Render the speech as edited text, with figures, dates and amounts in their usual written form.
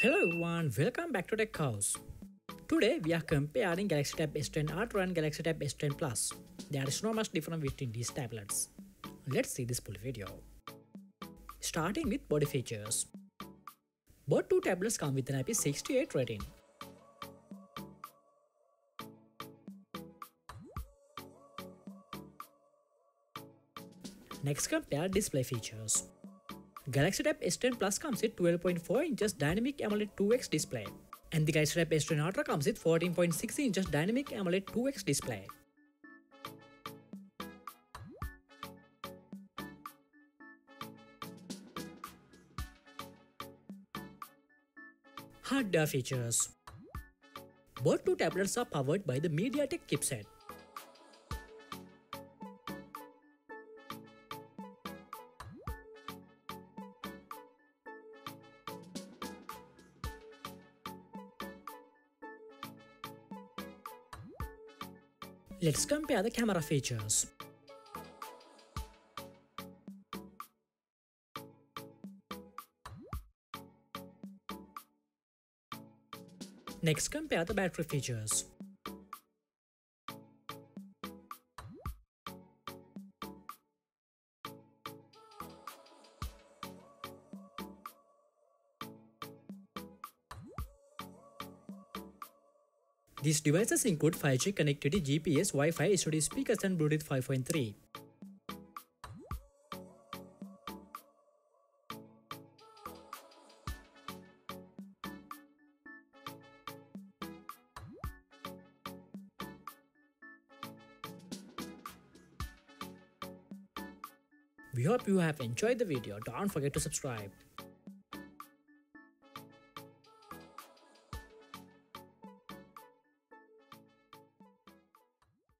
Hello everyone, welcome back to Tech House. Today we are comparing Galaxy Tab S10 Ultra and Galaxy Tab S10 Plus. There is not much difference between these tablets. Let's see this full video. Starting with body features. Both two tablets come with an IP68 rating. Next, compare display features. Galaxy Tab S10 Plus comes with 12.4 inches Dynamic AMOLED 2x display, and the Galaxy Tab S10 Ultra comes with 14.6 inches Dynamic AMOLED 2x display. Hardware features. Both two tablets are powered by the MediaTek chipset. Let's compare the camera features. Next, compare the battery features. These devices include 5G connectivity, GPS, Wi-Fi, SOD speakers and Bluetooth 5.3. We hope you have enjoyed the video. Don't forget to subscribe.